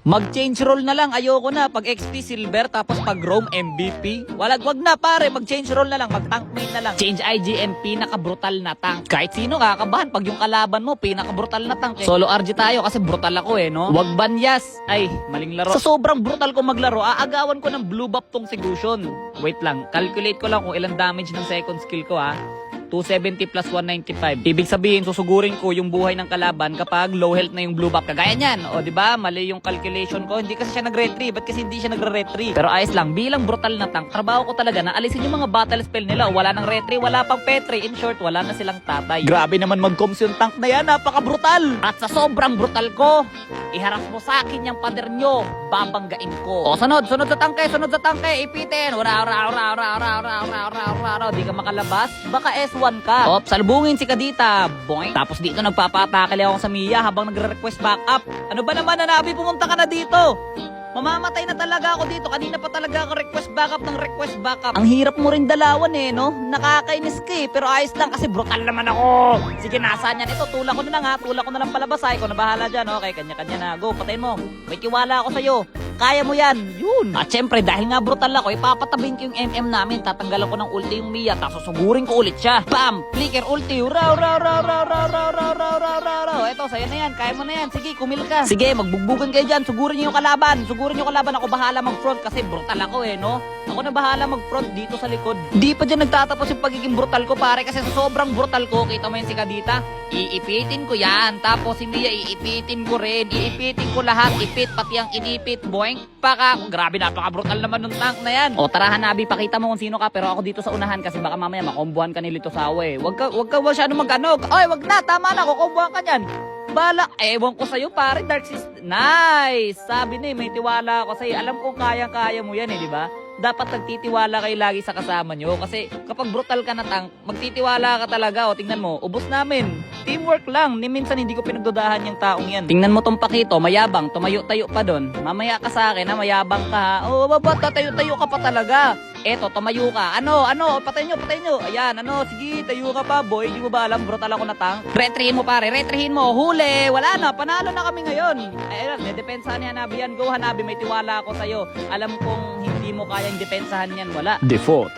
Mag-change role na lang, ayoko na. Pag XP Silver, tapos pag Rome MVP. Wag na pare, mag-change role na lang, mag-tank main na lang. Change IGN, pinaka-brutal na tank. Kahit sino kakabahan pag yung kalaban mo, pinaka-brutal na tank. Solo RG tayo kasi brutal ako no? Wag banyas. Ay, maling laro. Sa sobrang brutal ko maglaro, aagawan ko ng blue buff tong Sigusyon. Wait lang, calculate ko lang kung ilang damage ng second skill ko 270 plus 195. Ibig sabihin, susugurin ko yung buhay ng kalaban kapag low health na yung blue buff. Kagaya niyan. O, di ba? Mali yung calculation ko. Hindi kasi siya nag-retrieve. Ba't kasi hindi siya nagre-retrieve? Pero ayos lang. Bilang brutal na tank, trabaho ko talaga na alisin yung mga battle spell nila. Wala nang retrieve, wala pang petri. In short, wala na silang tatay. Grabe naman mag-coms yung tank na yan. Napaka-brutal. At sa sobrang brutal ko, iharap mo sa akin yung pader nyo. Babanggain ko. O, sunod sa tangke. Ipitin. Di ka makalabas. Baka S1 ka. Op, salubungin si Kadita. Boing. Tapos dito nagpapatakali ako sa Mia habang nagre-request backup. Ano ba naman, Hanabi, pumunta ka na dito. Mamamatay na talaga ako dito. Kanina pa talaga ako request backup. Ang hirap mo rin dalawan no? Nakakainis ka pero ayos lang kasi brutal naman ako. Sige, nasaan yan? Ito, tulak ko na lang tulak ko na lang palabas Ikaw na bahala dyan, okay? Kanya-kanya na. Go, patayin mo. May tiwala ako sa'yo. Kaya mo yan. Yun. At syempre, dahil nga brutal ako, ipapatabihin ko yung MM namin. Tatanggalan ko ng ulti yung Mia, tapos susugurin ko ulit siya. Bam! Flicker ulti. Raw. Eto, sa'yo na yan. Kaya mo na yan. Sige, kumil ka. Sige, magbugbugan kayo dyan. Sugurin nyo yung kalaban. Ako bahala mag-front kasi brutal ako no? Ako na bahala mag-front dito sa likod. Di pa dyan nagtatapos yung pagiging brutal ko pare kasi sa sobrang brutal ko, kita mo yung si Kadita, iipitin ko yan. Tapos si Mia, iipitin ko rin. Iipitin ko lahat. Ipit, pati ang inipit. Boing, paka. Grabe, napaka-brutal naman ng tank na yan. O tara Hanabi, pakita mo kung sino ka. Pero ako dito sa unahan kasi baka mamaya makombuhan ka ni Lito Sawe. Wag ka masyado mag-anog. Oy, wag na, tama na, kukombuhan ka niyan. Bala, ewan ko sa'yo pare, Dark System. Nice! Sabi na may tiwala ako sa'yo. Alam kong kaya-kaya mo yan di ba? Dapat nagtitiwala kayo lagi sa kasama nyo. Kasi kapag brutal ka na tank, magtitiwala ka talaga. O, tingnan mo, ubos namin. Teamwork lang. Ni minsan hindi ko pinagdudahan yung taong yan. Tingnan mo tong Pakito, mayabang, tumayo-tayo pa doon. Mamaya ka sa akin mayabang ka O, ba't tatayo-tayo ka pa talaga? Eto, tumayo ka. Ano, patayin nyo. Ayan, sige, tayo ka pa, boy. Di mo ba alam, brutal ako na tank? Retrihin mo, pare. Retrihin mo. Huli. Wala na. Panalo na kami ngayon. Ayun, dedepensahan ni Hanabi yan. Go, Hanabi. May tiwala ako sa'yo. Alam kong hindi mo kayang depensahan yan. Wala. Default,